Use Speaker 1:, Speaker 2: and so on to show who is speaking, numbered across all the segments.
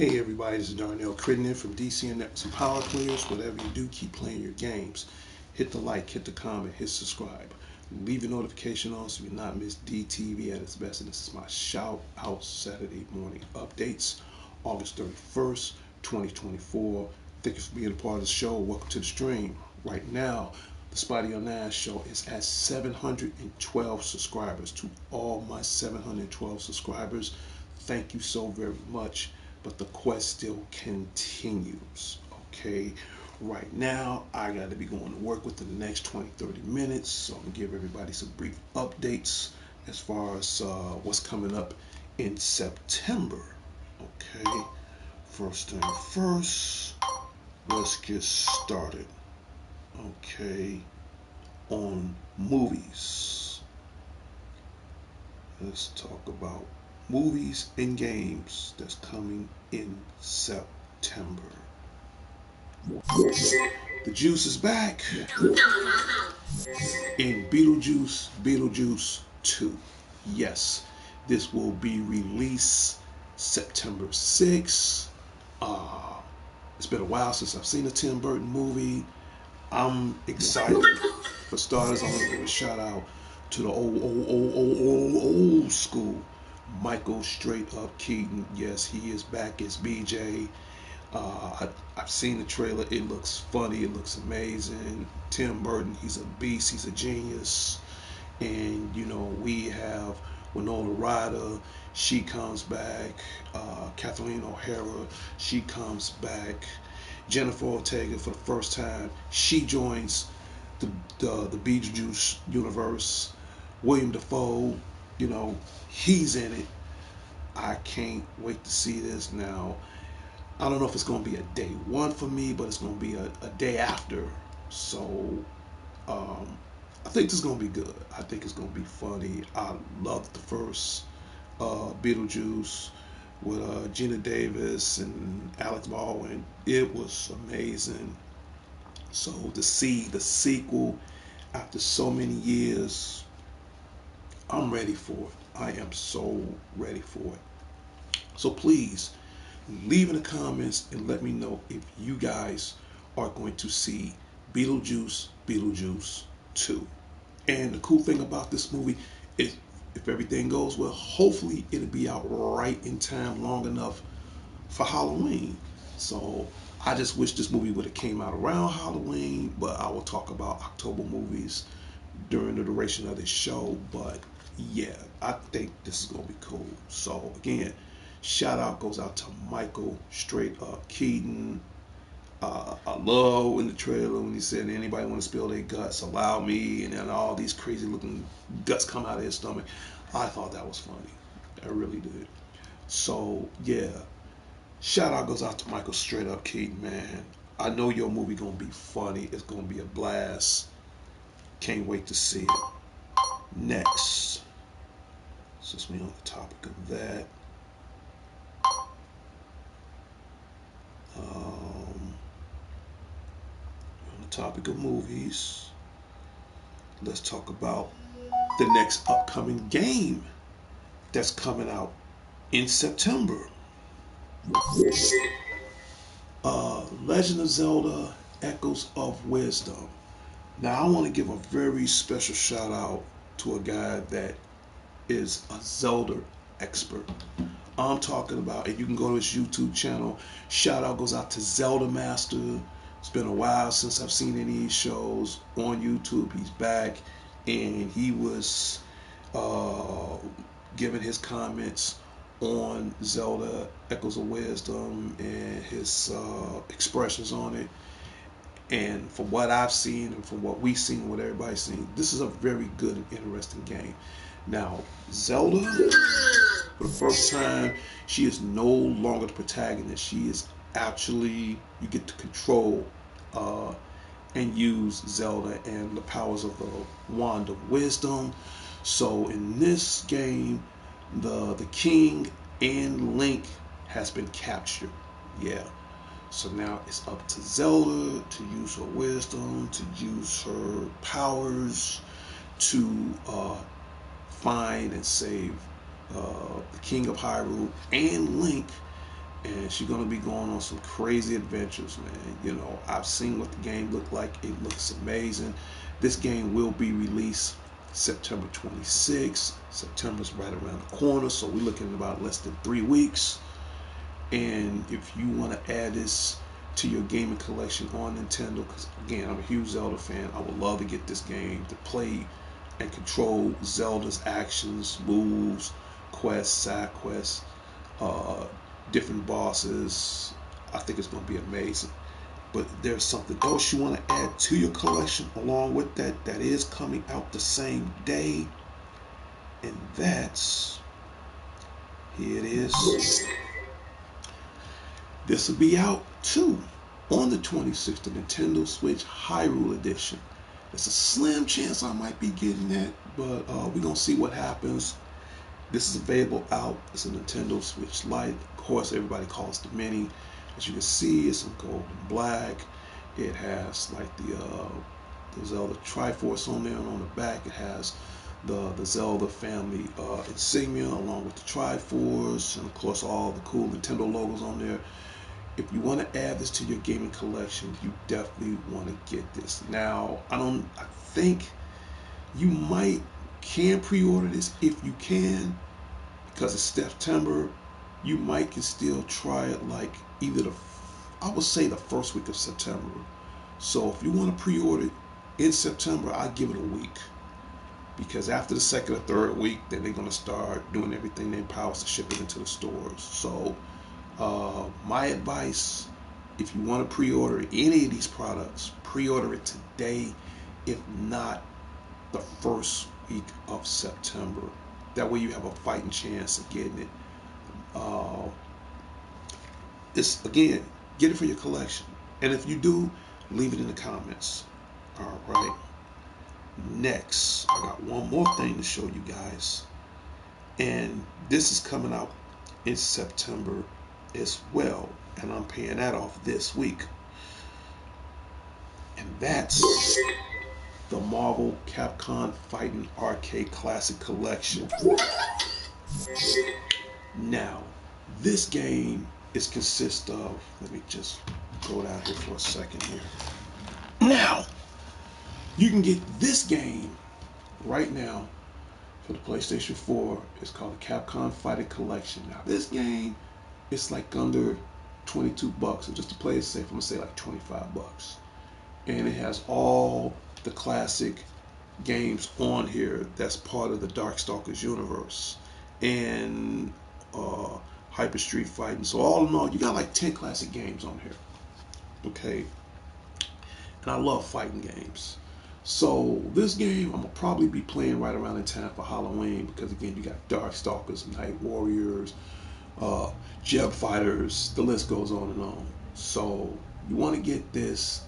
Speaker 1: Hey everybody, this is Darnell Crittenden from DC and Networks and Power Players. Whatever you do, keep playing your games. Hit the like, hit the comment, hit subscribe. Leave your notification on so you not miss DTV at its best. And this is my shout out Saturday morning updates, August 31st, 2024. Thank you for being a part of the show. Welcome to the stream. Right now, the Spotty on Nash show is at 712 subscribers. To all my 712 subscribers, thank you so very much. But the quest still continues. Okay, right now I got to be going to work within the next 20-30 minutes, so I'm gonna give everybody some brief updates as far as what's coming up in September. Okay, first thing first, let's get started. Okay, on movies, let's talk about movies and games that's coming in September. The juice is back in Beetlejuice 2. Yes, this will be released September 6th. It's been a while since I've seen a Tim Burton movie. I'm excited. For starters, I want to give a shout out to the old school Michael Straight Up Keaton. Yes, he is back as BJ. I've seen the trailer. It looks funny. It looks amazing. Tim Burton, he's a beast. He's a genius. And you know, we have Winona Ryder. She comes back. Kathleen O'Hara. She comes back. Jennifer Ortega for the first time. She joins the Beetlejuice universe. William Dafoe, you know, he's in it. I can't wait to see this now. I don't know if it's going to be a day one for me, but it's going to be a day after. So um, I think this is going to be good. I think it's going to be funny. I loved the first Beetlejuice with Gina Davis and Alex Baldwin. It was amazing. So to see the sequel after so many years, I'm ready for it. I am so ready for it. So please leave in the comments and let me know if you guys are going to see Beetlejuice 2. And the cool thing about this movie is if everything goes well, hopefully it'll be out right in time, long enough for Halloween. So I just wish this movie would have came out around Halloween, but I will talk about October movies during the duration of this show. But yeah, I think this is gonna be cool. So again, shout out goes out to Michael Straight Up Keaton. I love in the trailer when he said anybody want to spill their guts, allow me, and then all these crazy looking guts come out of his stomach. I thought that was funny. I really did. So yeah, shout out goes out to Michael Straight Up Keaton, man. I know your movie gonna be funny. It's gonna be a blast. Can't wait to see it. Next, since we on the topic of that, on the topic of movies, let's talk about the next upcoming game that's coming out in September. Legend of Zelda: Echoes of Wisdom. Now, I want to give a very special shout out to a guy that is a Zelda expert. I'm talking about, and you can go to his YouTube channel. Shout out goes out to Zelda Master. It's been a while since I've seen any of these shows on YouTube. He's back, and he was uh, giving his comments on Zelda Echoes of Wisdom and his expressions on it. And from what I've seen and from what we've seen, what everybody's seen, this is a very good and interesting game. Now, Zelda, for the first time, she is no longer the protagonist. She is actually, you get to control uh, and use Zelda and the powers of the Wand of Wisdom. So in this game, the king and Link has been captured. Yeah. So now it's up to Zelda to use her wisdom, to use her powers to find and save the King of Hyrule and Link. And she's gonna be going on some crazy adventures, man. You know, I've seen what the game looked like. It looks amazing. This game will be released September 26th. September's right around the corner, so we're looking at about less than 3 weeks. And if you want to add this to your gaming collection on Nintendo, because again, I'm a huge Zelda fan, I would love to get this game to play and control Zelda's actions, moves, quests, side quests, uh, different bosses. I think it's going to be amazing. But there's something else you want to add to your collection along with that that is coming out the same day, and that's, here it is. This will be out too on the 26th, the Nintendo Switch Hyrule Edition. There's a slim chance I might be getting that, but we're going to see what happens. This is available out. It's a Nintendo Switch Lite. Of course, everybody calls it the Mini. As you can see, it's in gold and black. It has like the Zelda Triforce on there, and on the back it has the Zelda family insignia along with the Triforce, and of course all the cool Nintendo logos on there. If you want to add this to your gaming collection, you definitely want to get this. Now, I think you can pre-order this if you can, because it's September. You might can still try it like either I would say the first week of September. So if you want to pre-order it in September, I give it a week, because after the second or third week, then they're gonna start doing everything in their powers to ship it into the stores. So my advice, if you want to pre-order any of these products, pre-order it today, if not the first week of September. That way you have a fighting chance of getting it. It's, again, get it for your collection. And if you do, leave it in the comments. All right. Next, I got one more thing to show you guys. And this is coming out in September as well, and I'm paying that off this week. And that's the Marvel Capcom Fighting Arcade Classic Collection. Now, this game is consist of, let me just go down here for a second here. Now, you can get this game right now for the PlayStation 4. It's called the Capcom Fighting Collection. Now, this game, it's like under $22, so just to play it safe, I'm gonna say like $25. And it has all the classic games on here that's part of the Darkstalkers universe, and Hyper Street Fighting. So all in all, you got like 10 classic games on here. Okay, and I love fighting games. So this game I'm gonna probably be playing right around in time for Halloween, because again, you got Darkstalkers, Night Warriors, Jet Fighters, the list goes on and on. So you want to get this.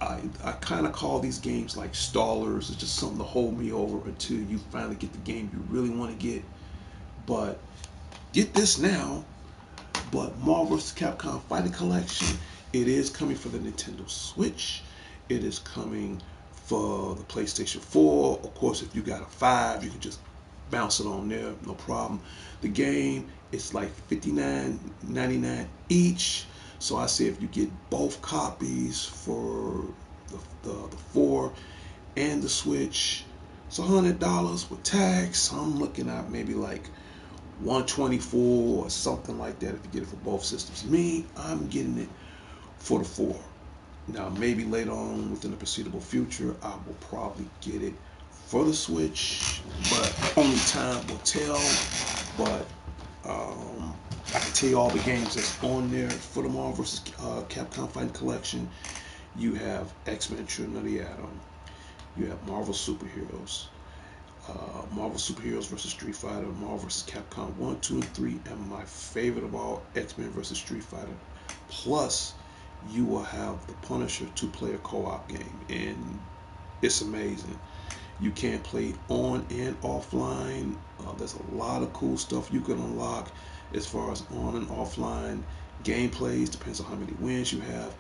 Speaker 1: I kind of call these games like stallers. It's just something to hold me over until you finally get the game you really want to get. But get this now. But Marvel vs. Capcom Fighting Collection, it is coming for the Nintendo Switch. It is coming for the PlayStation 4. Of course, if you got a 5, you can just bounce it on there, no problem. The game is like $59.99 each. So I say if you get both copies for the 4 and the Switch, it's $100 with tax. I'm looking at maybe like $124 or something like that if you get it for both systems. Me, I'm getting it for the 4. Now maybe later on within the foreseeable future, I will probably get it for the Switch, but only time will tell. But I can tell you all the games that's on there for the Marvel vs. Capcom Fighting Collection. You have X-Men Children of the Atom. You have Marvel Superheroes. Marvel Superheroes vs. Street Fighter. Marvel vs. Capcom 1, 2, and 3. And my favorite of all, X-Men vs. Street Fighter. Plus, you will have the Punisher two-player co-op game, and it's amazing. You can play on and offline. There's a lot of cool stuff you can unlock as far as on and offline gameplays. Depends on how many wins you have.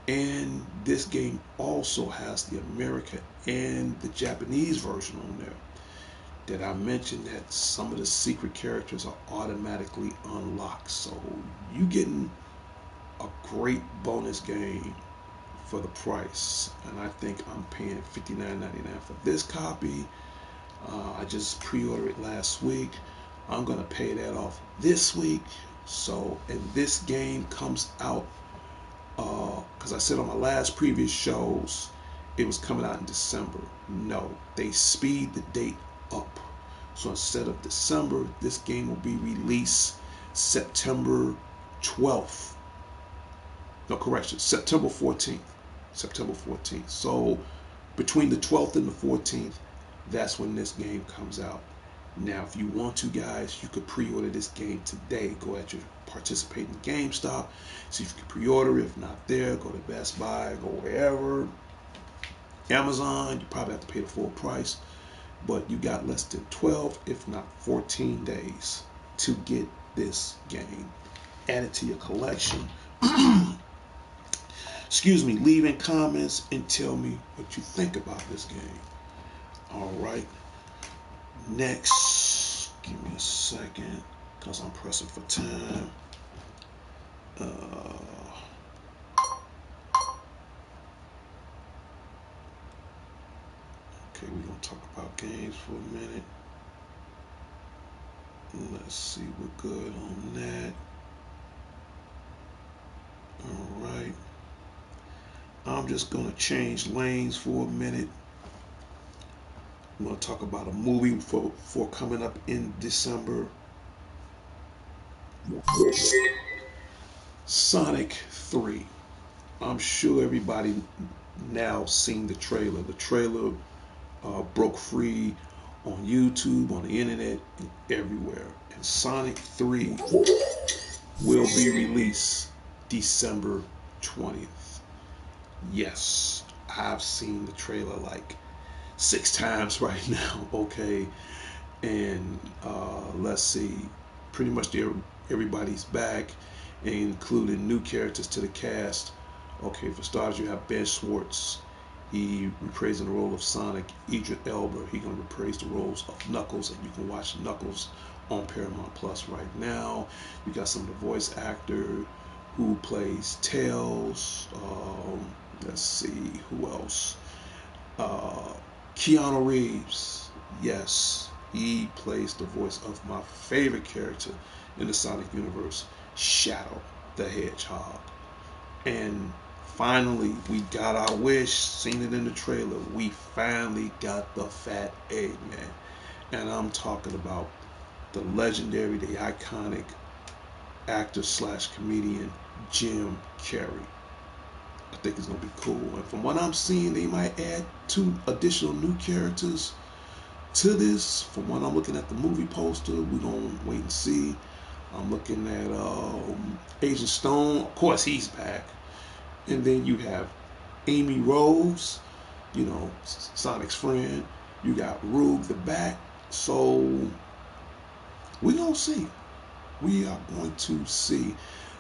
Speaker 1: And this game also has the American and the Japanese version on there. Did I mention that some of the secret characters are automatically unlocked? So you getting a great bonus game for the price, and I think I'm paying $59.99 for this copy. I just pre-ordered it last week. I'm gonna pay that off this week. So, and this game comes out because I said on my last previous shows it was coming out in December. No, they speed the date up. So instead of December, this game will be released September 12th. No, correction, September 14th. September 14th. So between the 12th and the 14th, that's when this game comes out. Now, if you want to, guys, you could pre-order this game today. Go at your participating GameStop, see if you can pre-order it. If not there, go to Best Buy, go wherever. Amazon, you probably have to pay the full price, but you got less than 12, if not 14 days to get this game. Add it to your collection. Excuse me, leave in comments and tell me what you think about this game. All right. Next, give me a second because I'm pressing for time. Okay, we're going to talk about games for a minute. Let's see, we're good on that. All right. I'm just going to change lanes for a minute. I'm going to talk about a movie for coming up in December. Sonic 3. I'm sure everybody now seen the trailer. The trailer broke free on YouTube, on the internet, and everywhere. And Sonic 3 will be released December 20th. Yes, I've seen the trailer like 6 times right now, okay? And let's see, pretty much everybody's back, including new characters to the cast. Okay, for starters, you have Ben Schwartz. He reprising the role of Sonic. Idris Elba, he gonna reprise the roles of Knuckles, and you can watch Knuckles on Paramount Plus right now. You got some of the voice actor who plays Tails. Let's see who else. Keanu Reeves. Yes, he plays the voice of my favorite character in the Sonic universe, Shadow the Hedgehog. And finally, we got our wish. Seen it in the trailer. We finally got the fat Eggman. And I'm talking about the legendary, the iconic actor slash comedian Jim Carrey. I think it's gonna be cool. And from what I'm seeing, they might add 2 additional new characters to this. From what I'm looking at the movie poster, we're gonna wait and see. I'm looking at Agent Stone. Of course, he's back. And then you have Amy Rose, you know, Sonic's friend. You got Rube the Bat. So we're gonna see. We are going to see.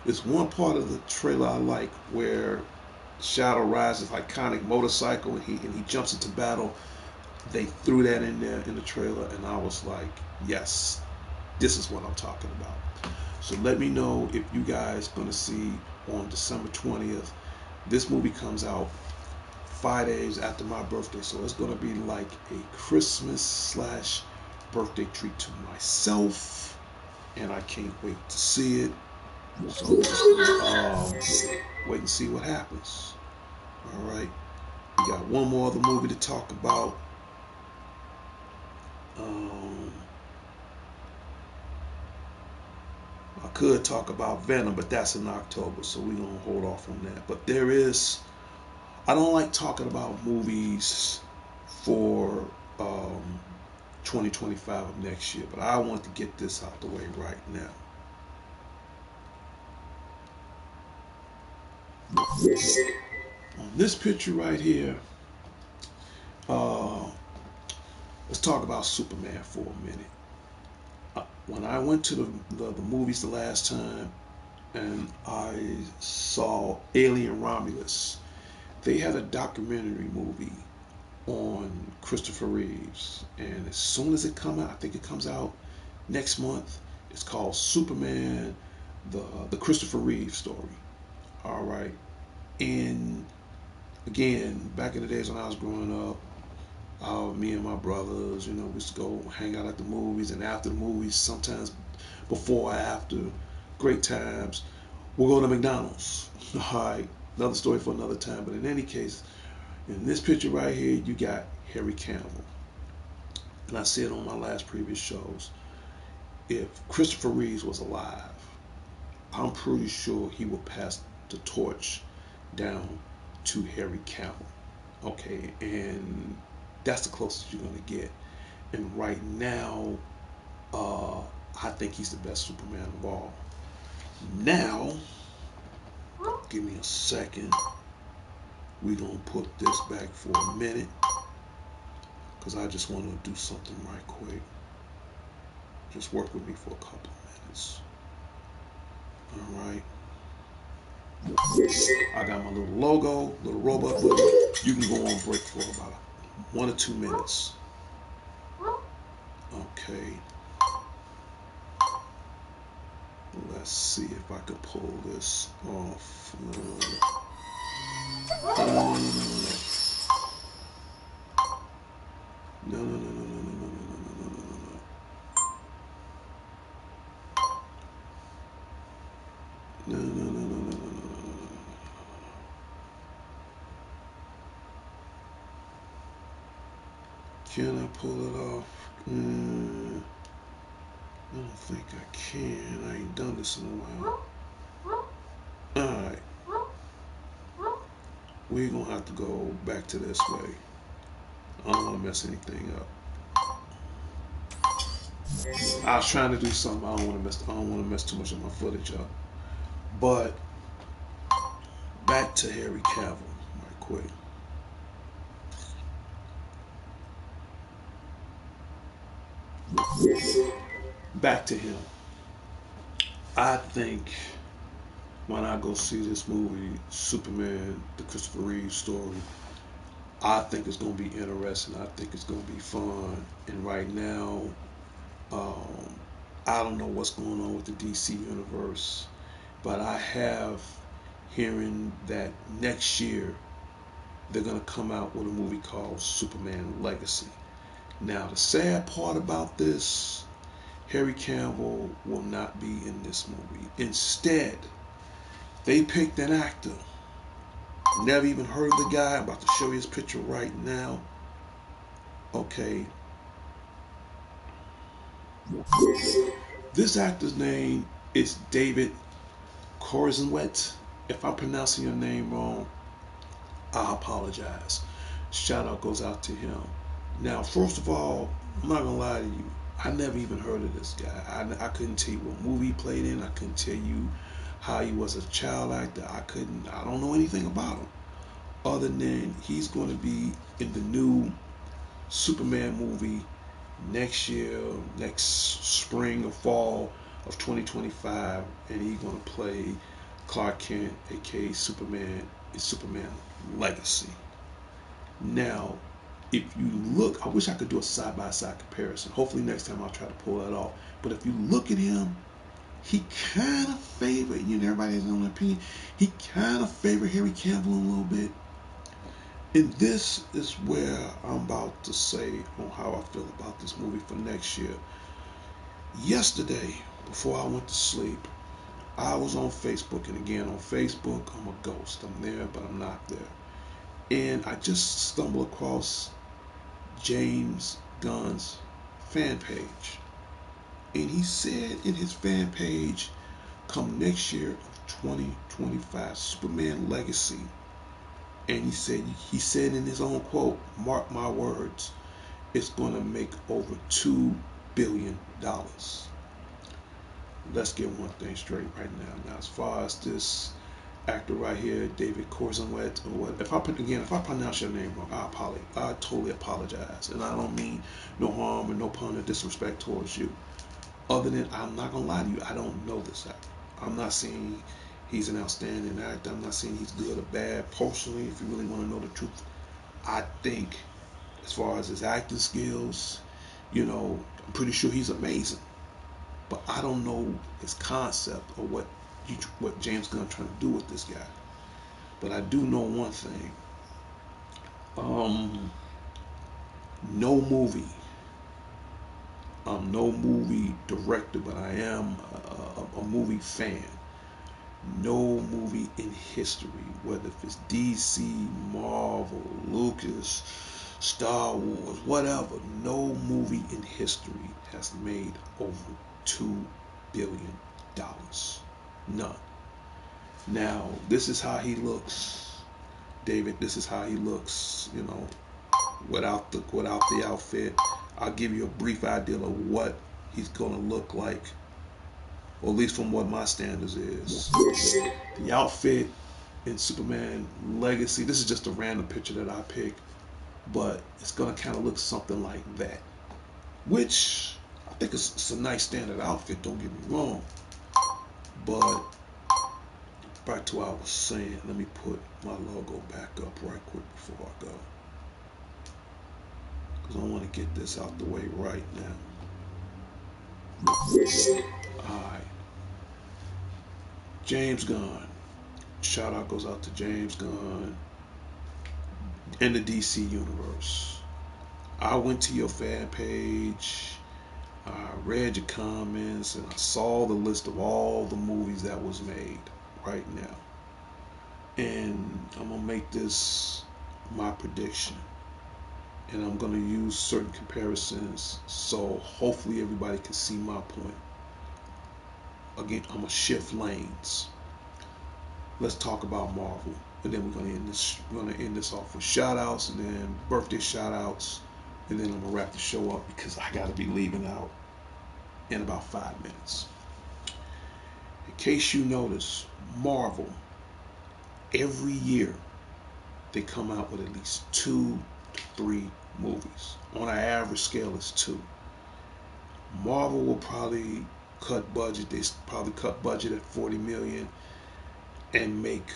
Speaker 1: There's one part of the trailer I like where Shadow rides his iconic motorcycle and he jumps into battle. They threw that in there in the trailer, and I was like, yes, this is what I'm talking about. So let me know if you guys gonna see on December 20th. This movie comes out 5 days after my birthday, so it's gonna be like a Christmas slash birthday treat to myself, and I can't wait to see it. So I'm just gonna wait and see what happens. All right, we got one more other movie to talk about. I could talk about Venom, but that's in October, so we're gonna hold off on that. But there is, I don't like talking about movies for 2025 of next year, but I want to get this out the way right now. On this picture right here, uh, let's talk about Superman for a minute. When I went to the movies the last time and I saw Alien Romulus, they had a documentary movie on Christopher Reeves, and as soon as it comes out, I think it comes out next month. It's called Superman, the Christopher Reeves story. All right, and again, back in the days when I was growing up, me and my brothers, we used to go hang out at the movies, and after the movies, sometimes before or after, great times. We'll go to McDonald's. All right, another story for another time. But in any case, in this picture right here, you got Harry Cavill. And I said on my last previous shows, if Christopher Reeves was alive, I'm pretty sure he would pass the torch down to Harry Cavill. Okay, and that's the closest you're gonna get. And right now, uh, I think he's the best Superman of all. Now, give me a second. We're gonna put this back for a minute because I just want to do something right quick. Just work with me for a couple of minutes. All right. I got my little logo, little robot button. You can go on break for about 1 or 2 minutes. Okay. Let's see if I can pull this off. No, no, no, no, no, no, no, no, no, no, no, no. No, no, no, no, no, no, no, no, no. Can I pull it off? I don't think I can. I ain't done this in a while. Alright. We're going to have to go back to this way. I don't want to mess anything up. I was trying to do something. I don't want to mess too much of my footage up. But back to Harry Cavill, right quick. Back to him. I think when I go see this movie, Superman, the Christopher Reeve story, I think it's gonna be interesting. I think it's gonna be fun. And right now, um, I don't know what's going on with the DC universe, but I have hearing that next year they're gonna come out with a movie called Superman Legacy. Now, the sad part about this, Harry Cavill will not be in this movie. Instead, they picked an actor. Never even heard of the guy. I'm about to show you his picture right now. Okay. This actor's name is David Corenswet. If I'm pronouncing your name wrong, I apologize. Shout out goes out to him. Now, first of all, I'm not gonna lie to you. I never even heard of this guy. I couldn't tell you what movie he played in. I couldn't tell you how he was a child actor. I don't know anything about him. Other than he's going to be in the new Superman movie next year, next spring or fall of 2025, and he's going to play Clark Kent, aka Superman, in Superman Legacy. Now, if you look, I wish I could do a side by side comparison. Hopefully, next time I'll try to pull that off. But if you look at him, he kind of favored, everybody has their own opinion. He kind of favored Harry Cavill a little bit. And this is where I'm about to say on how I feel about this movie for next year. Yesterday, before I went to sleep, I was on Facebook, and again on Facebook, I'm a ghost. I'm there, but I'm not there. And I just stumbled across James Gunn's fan page. And he said in his fan page, come next year of 2025, Superman Legacy. And he said in his own quote, mark my words, it's going to make over $2 billion. Let's get one thing straight right now. Now, as far as this actor right here, David Corzenwet, or what? If I pronounce your name wrong, I totally apologize, and I don't mean no harm or no pun or disrespect towards you. Other than, I'm not gonna lie to you, I don't know this actor. I'm not saying he's an outstanding actor. I'm not saying he's good or bad. Personally, if you really want to know the truth, I think as far as his acting skills, I'm pretty sure he's amazing. But I don't know his concept or what James Gunn trying to do with this guy. But I do know one thing. Um, no movie. I'm no movie director, but I am a movie fan. No movie in history, whether if it's DC, Marvel, Lucas, Star Wars, whatever, no movie in history has made over $2 billion. None. Now, this is how he looks, David. This is how he looks, without the outfit. I'll give you a brief idea of what he's gonna look like, or at least from what my standards is. The outfit in Superman Legacy. This is just a random picture that I picked, but it's gonna kind of look something like that. Which I think it's a nice standard outfit. Don't get me wrong, but back to what I was saying. Let me put my logo back up right quick before I go, because I want to get this out the way right now. Alright. James Gunn. Shout out goes out to James Gunn in the DC universe. I went to your fan page, I read your comments, and I saw the list of all the movies that was made right now. And I'm gonna make this my prediction. And I'm gonna use certain comparisons so hopefully everybody can see my point. Again, I'm gonna shift lanes. Let's talk about Marvel, and then we're gonna end this off with shout outs, and then birthday shout outs, and then I'm gonna wrap the show up because I gotta be leaving out in about 5 minutes. In case you notice, Marvel, every year they come out with at least 2 to 3 movies. On an average scale, it's two. Marvel will probably cut budget. They probably cut budget at 40 million and make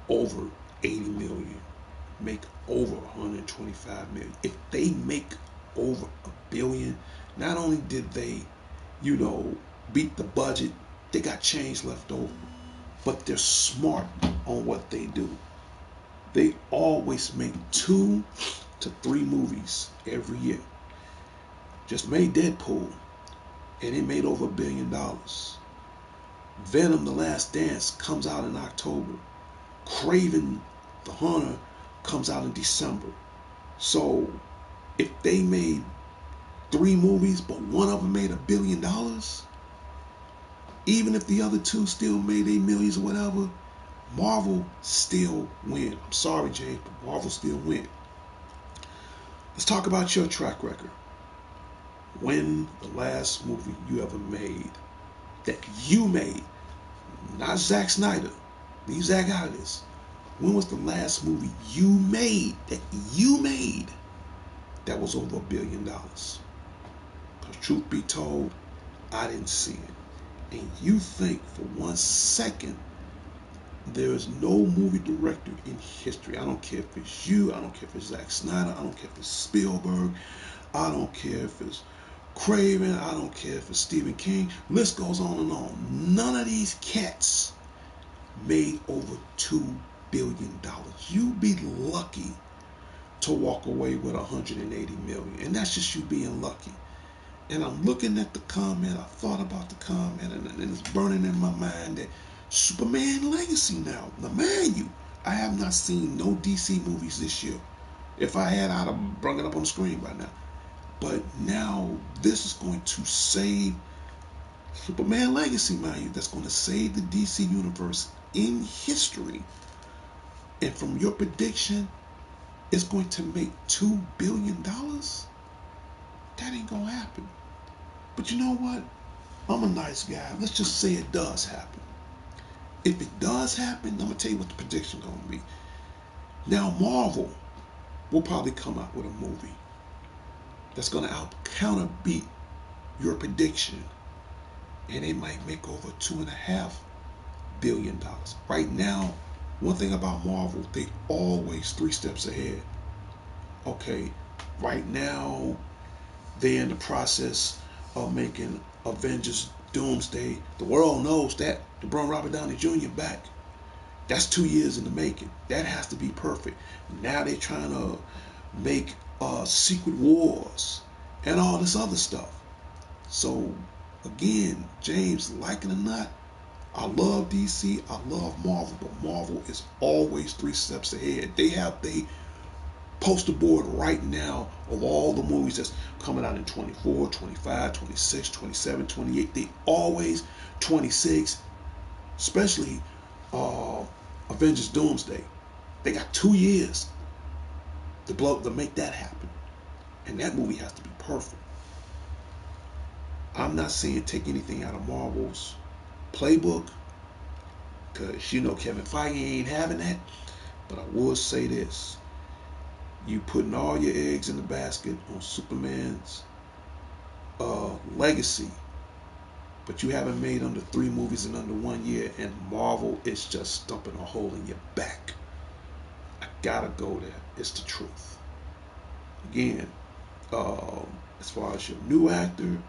Speaker 1: over 80 million, make over 125 million. If they make over $1 billion, not only did they, you know, beat the budget, they got change left over, but they're smart on what they do. They always make 2 to 3 movies every year. Just made Deadpool, and it made over $1 billion. Venom: The Last Dance comes out in October. Craven the Hunter comes out in December. So if they made 3 movies, but one of them made $1 billion, even if the other two still made their millions or whatever, Marvel still win. I'm sorry, James, but Marvel still win. Let's talk about your track record. When the last movie you ever made, that you made, not Zack Snyder, leave Zack out of this. When was the last movie you made that was over $1 billion? Because truth be told, I didn't see it. And you think for 1 second there is no movie director in history, I don't care if it's you, I don't care if it's Zack Snyder, I don't care if it's Spielberg, I don't care if it's Craven, I don't care if it's Stephen King, list goes on and on. None of these cats made over $2 billion. You be lucky to walk away with 180 million, and that's just you being lucky. And I'm looking at the comment, I thought about the comment, and it's burning in my mind that Superman Legacy now. Now, mind you, I have not seen no DC movies this year. If I had, I'd have brought it up on the screen by now. But now this is going to save Superman Legacy, mind you. That's going to save the DC universe in history. And from your prediction, it's going to make $2 billion? That ain't going to happen. But you know what? I'm a nice guy. Let's just say it does happen. If it does happen, I'm gonna tell you what the prediction gonna be. Now Marvel will probably come out with a movie that's gonna out counter beat your prediction, and it might make over $2.5 billion. Right now, one thing about Marvel, they always 3 steps ahead. Okay, right now they're in the process of making Avengers Doomsday. The world knows that the bring Robert Downey Jr. back. That's 2 years in the making. That has to be perfect. Now they're trying to make Secret Wars and all this other stuff. So again, James, like it or not, I love DC, I love Marvel, but Marvel is always 3 steps ahead. They have the poster board right now of all the movies that's coming out in 24, 25, 26, 27, 28. They always 26, especially Avengers Doomsday. They got 2 years to make that happen. And that movie has to be perfect. I'm not saying take anything out of Marvel's playbook, because you know Kevin Feige ain't having that. But I will say this. You putting all your eggs in the basket on Superman's legacy, but you haven't made under 3 movies in under 1 year, and Marvel is just stumping a hole in your back. I gotta go there. It's the truth. Again, as far as your new actor,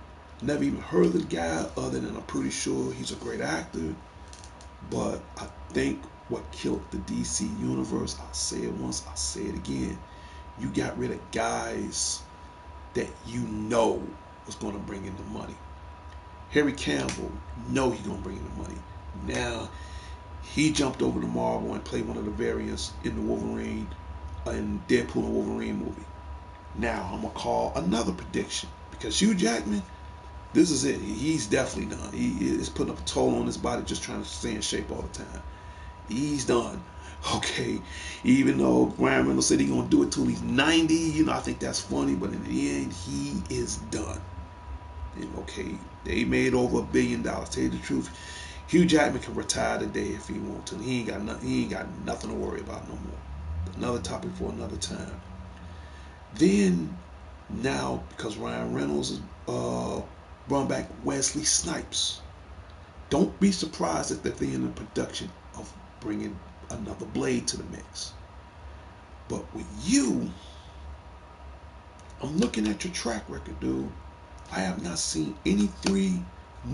Speaker 1: never even heard of the guy other than I'm pretty sure he's a great actor. But I think what killed the DC universe, I'll say it once, I'll say it again, you got rid of guys that you know was going to bring in the money. Harry Cavill, know he's going to bring in the money. Now, he jumped over to Marvel and played one of the variants in the Wolverine, in Deadpool and Wolverine movie. Now, I'm going to call another prediction, because Hugh Jackman, this is it. He's definitely done. He is putting up a toll on his body just trying to stay in shape all the time. He's done. Okay, even though Ryan Reynolds said he's gonna do it till he's 90, I think that's funny, but in the end, he is done. And okay, they made over $1 billion. Tell you the truth, Hugh Jackman can retire today if he wants to. He ain't got nothing to worry about no more. Another topic for another time. Then now, because Ryan Reynolds is brought back Wesley Snipes, don't be surprised if they're in the production of bringing another Blade to the mix. But with you, I'm looking at your track record, dude. I have not seen any 3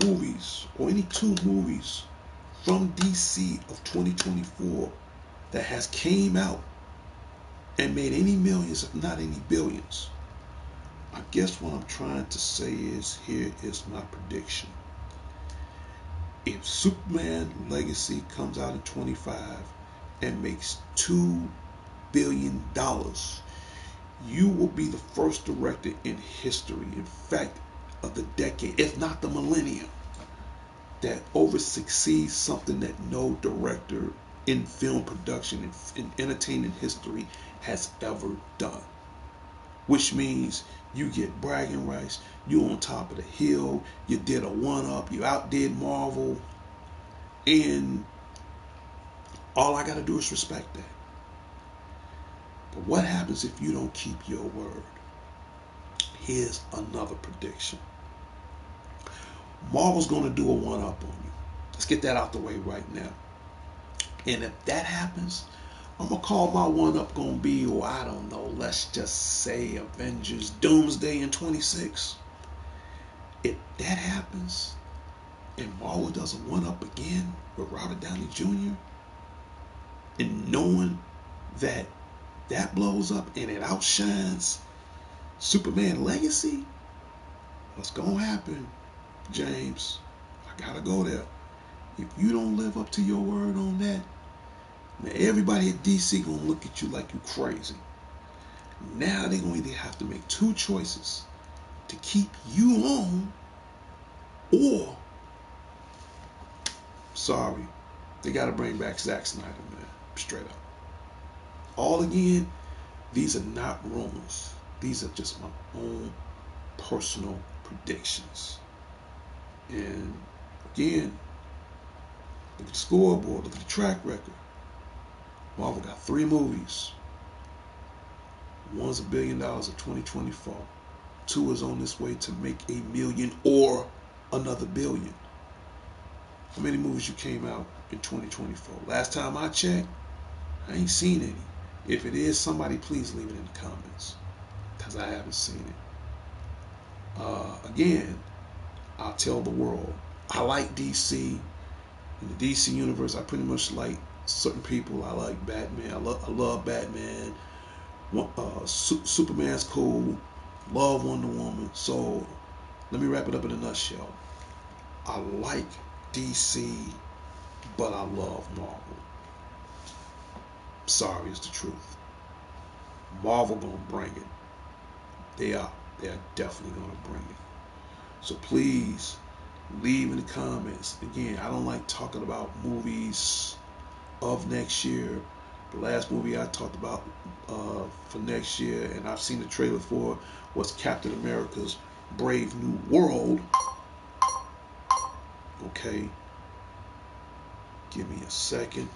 Speaker 1: movies or any 2 movies from DC of 2024 that has came out and made any millions, if not any billions. I guess what I'm trying to say is, here is my prediction. If Superman Legacy comes out in 25 and makes $2 billion, you will be the first director in history, in fact, of the decade, if not the millennium, that over succeeds something that no director in film production, in entertainment history, has ever done. Which means you get bragging rights, you on top of the hill, you did a one-up, you outdid Marvel, and all I gotta do is respect that. But what happens if you don't keep your word? Here's another prediction. Marvel's gonna do a one-up on you. Let's get that out the way right now. And if that happens, I'm gonna call my one-up gonna be, or I don't know, let's just say Avengers Doomsday in 26. If that happens, and Marvel does a one-up again with Robert Downey Jr., and knowing that that blows up and it outshines Superman Legacy, what's gonna happen, James? I gotta go there. If you don't live up to your word on that, now everybody at DC gonna look at you like you crazy. Now they're gonna either have to make 2 choices to keep you on, or sorry, they gotta bring back Zack Snyder, man. Straight up. All again, these are not rumors. These are just my own personal predictions. And again, Look at the scoreboard. Look at the track record. Marvel got 3 movies. One's $1 billion in 2024. 2 is on this way to make $1 million or another billion. How many movies you came out in 2024? Last time I checked, I ain't seen any. If it is, somebody please leave it in the comments, because I haven't seen it. Again, I'll tell the world, I like DC. In the DC universe, I pretty much like certain people. I like Batman. I love Batman. Superman's cool. Love Wonder Woman. So let me wrap it up in a nutshell. I like DC, but I love Marvel. Sorry, it's the truth. Marvel gonna bring it. They are definitely gonna bring it. So please leave in the comments. Again, I don't like talking about movies of next year. The last movie I talked about for next year, and I've seen the trailer for, was Captain America's Brave New World. Okay, give me a second.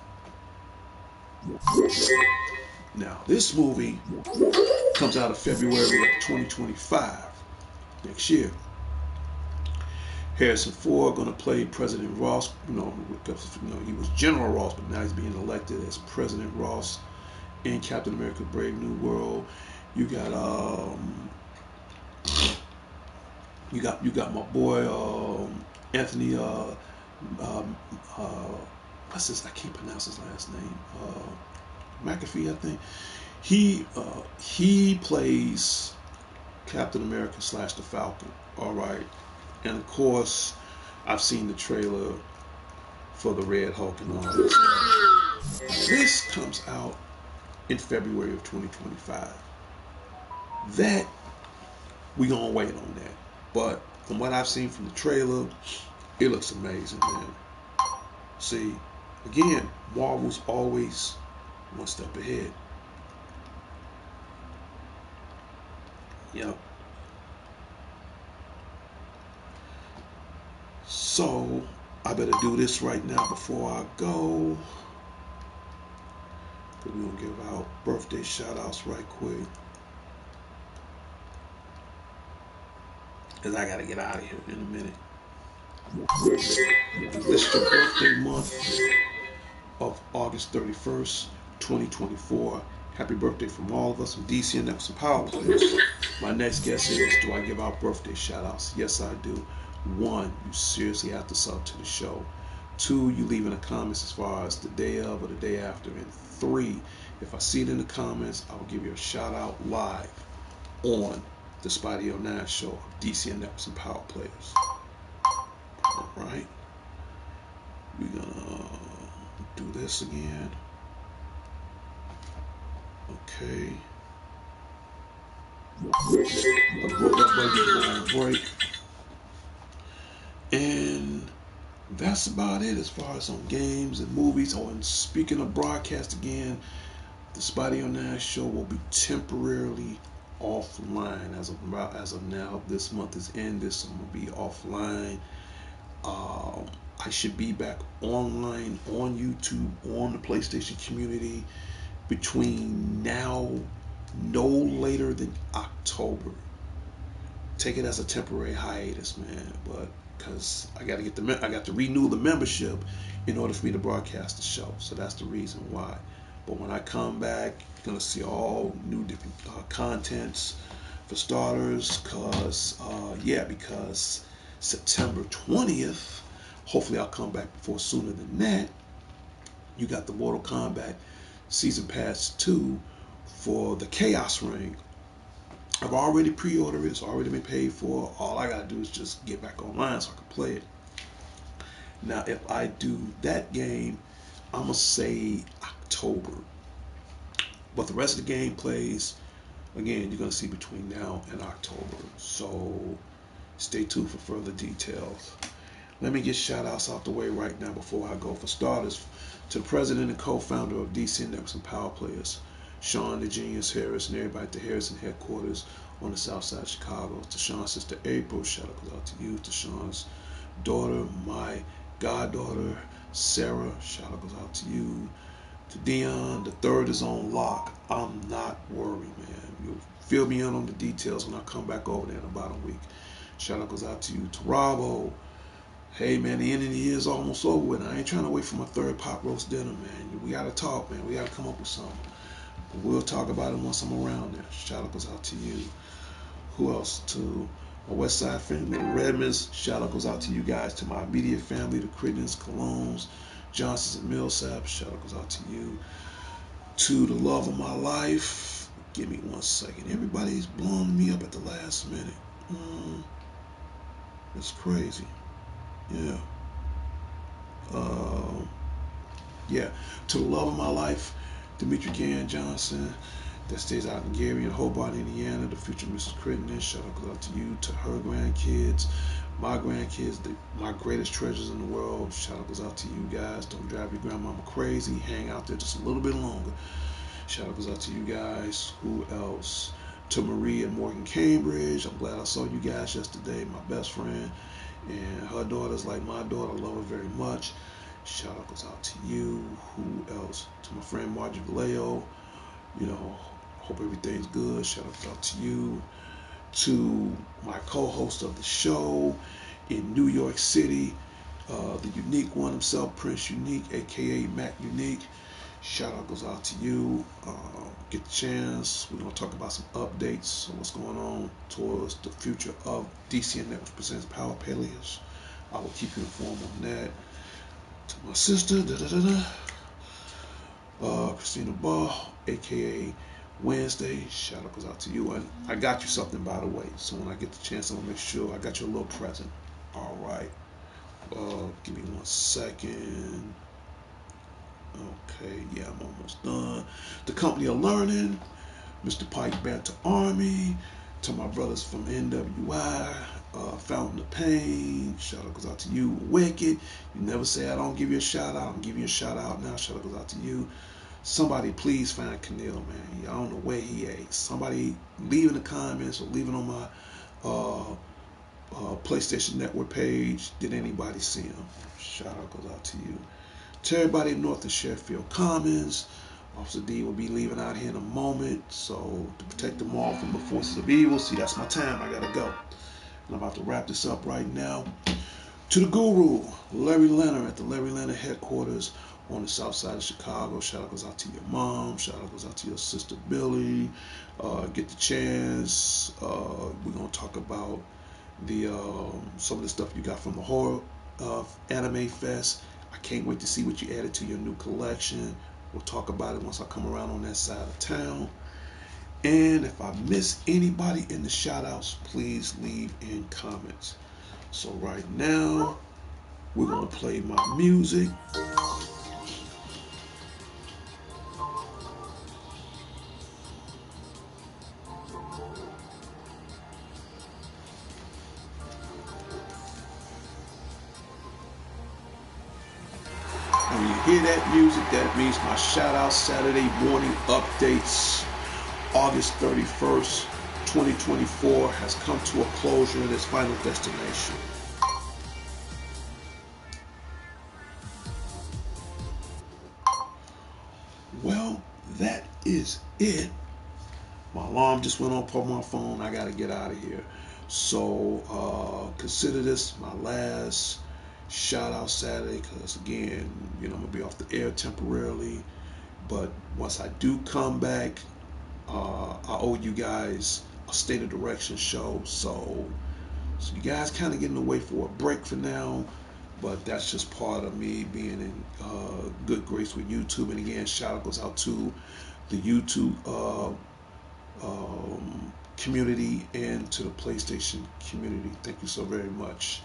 Speaker 1: Now, this movie comes out of February of 2025, next year. Harrison Ford going to play President Ross. He was General Ross, but now he's being elected as President Ross in Captain America: Brave New World. You got you got my boy Anthony. What's this? I can't pronounce his last name. McAfee, I think. He plays Captain America / the Falcon. All right. And of course, I've seen the trailer for the Red Hulk and all this stuff. This comes out in February of 2025. That, we're going to wait on that. But from what I've seen from the trailer, it looks amazing, man. See, again, Marvel's always one step ahead. Yep. So, I better do this right now before I go. We're going to give out birthday shout outs right quick, because I got to get out of here in a minute. This is your birthday month of August 31st, 2024. Happy birthday from all of us from DC and Networks and Power Players. My next guest is, do I give out birthday shout outs? Yes, I do. 1, you seriously have to sub to the show. 2, you leave in the comments as far as the day of or the day after. And 3, if I see it in the comments, I will give you a shout out live on the Spidey 09 show of DC and Networks and Power Players. All right. We're gonna do this again. Okay. Break. And that's about it as far as on games and movies. Oh, and speaking of broadcast again, the Spidey 09 show will be temporarily offline as of now. This month is end. This one will be offline. I should be back online on YouTube, on the PlayStation community, between now, no later than October. Take it as a temporary hiatus, man, but because I got to renew the membership in order for me to broadcast the show. So that's the reason why. But when I come back, you're gonna see all new different contents. For starters, because September 20th, hopefully I'll come back before sooner than that. You got the Mortal Kombat Season Pass 2 for the Chaos Ring. I've already pre-ordered it. It's already been paid for. All I gotta do is just get back online so I can play it. Now, if I do that game, I'm gonna say October. But the rest of the game plays, again, you're gonna see between now and October. So stay tuned for further details. Let me get shout outs out the way right now before I go. For starters, to the president and co-founder of DC Networks and Power Players, Sean the Genius Harris, and everybody at the Harrison headquarters on the south side of Chicago. To Sean's sister April, shout out to you. To Sean's daughter, my goddaughter, Sarah, shout out goes out to you. To Dion, the third is on lock. I'm not worried, man. You'll fill me in on the details when I come back over there in about a week. Shout out goes out to you. To Ravo, hey man, the end of the year is almost over with. I ain't trying to wait for my third pot roast dinner, man. We gotta talk, man. We gotta come up with something. We'll talk about it once I'm around there. Shout out goes out to you. Who else? To my West Side family, the Redmonds. Shout out goes out to you guys. To my immediate family, the Crittens, Colognes, Johnsons, and Millsap. Shout out goes out to you. To the love of my life. Give me 1 second. Everybody's blowing me up at the last minute. It's crazy. Yeah. Uh, yeah. To the love of my life, Demetri Gann Johnson, that stays out in Gary and Hobart, Indiana, the future Mrs. Crittenden. Shout out to you. To her grandkids, my grandkids, my greatest treasures in the world. Shout out goes out to you guys. Don't drive your grandmama crazy. Hang out there just a little bit longer. Shout out goes out to you guys. Who else? To Marie and Morgan Cambridge. I'm glad I saw you guys yesterday. My best friend. And her daughter's like my daughter. I love her very much. Shout out goes out to you. Who else? To my friend Margie Vallejo. You know, hope everything's good. Shout out to you. To my co-host of the show in New York City, the unique one himself, Prince Unique, aka Mac Unique. Shout out goes out to you. Get the chance. We're gonna talk about some updates on what's going on towards the future of DCN Networks presents Power Peleas. I will keep you informed on that. To my sister, Christina Ball, aka Wednesday. Shout out goes out to you. And I got you something, by the way. So when I get the chance, I'm gonna make sure I got you a little present. All right. Give me 1 second. Okay, yeah, I'm almost done. The Company of Learning, Mr. Pike Banter Army, to my brothers from NWI, Fountain of Pain, shout out goes out to you. Wicked, you never say I don't give you a shout out. I'm giving you a shout out now. Shout out goes out to you. Somebody please find Keneal, man. I don't know where he is. Somebody leave in the comments or leave it on my PlayStation Network page. Did anybody see him? Shout out goes out to you. To everybody north of Sheffield Commons, Officer D will be leaving out here in a moment. So to protect them all from the forces of evil. See, that's my time. I gotta go. And I'm about to wrap this up right now. To the guru, Larry Leonard at the Larry Leonard headquarters on the south side of Chicago. Shout out goes out to your mom. Shout out goes out to your sister Billy. Get the chance. We're gonna talk about the some of the stuff you got from the horror anime fest. I can't wait to see what you added to your new collection. We'll talk about it once I come around on that side of town. And if I miss anybody in the shout outs, please leave in comments. So right now, we're gonna play my music. And when you hear that music, that means my shout out Saturday morning updates, August 31st, 2024 has come to a closure at its final destination. Well, that is it. My alarm just went off on my phone. I got to get out of here. So consider this my last shout out Saturday because, again, I'm going to be off the air temporarily. But once I do come back, I owe you guys a State of Direction show. So you guys kind of getting away for a break for now. But that's just part of me being in good grace with YouTube. And again, shout out goes out to the YouTube community and to the PlayStation community. Thank you so very much.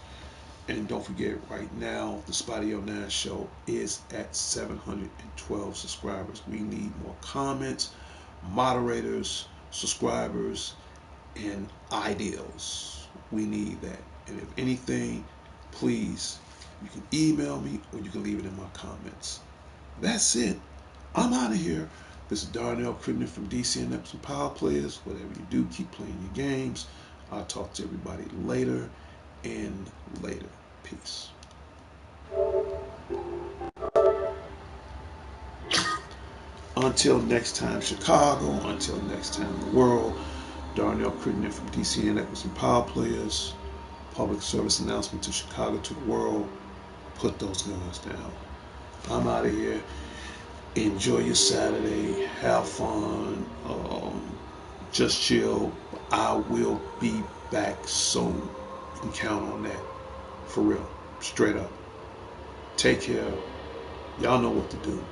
Speaker 1: And don't forget, right now, the Spotty 09 show is at 712 subscribers. We need more comments, moderators, subscribers, and ideals. We need that. And if anything, please, you can email me or you can leave it in my comments. That's it. I'm out of here. This is Darnell Crittenden from DCN Networks and Power Players. Whatever you do, keep playing your games. I'll talk to everybody later and later. Peace. Until next time, Chicago. Until next time, the world. Darnell Crittenden from DCN Echoes and Power Players. Public service announcement to Chicago, to the world. Put those guns down. I'm out of here. Enjoy your Saturday. Have fun. Just chill. I will be back soon. You can count on that. For real. Straight up. Take care. Y'all know what to do.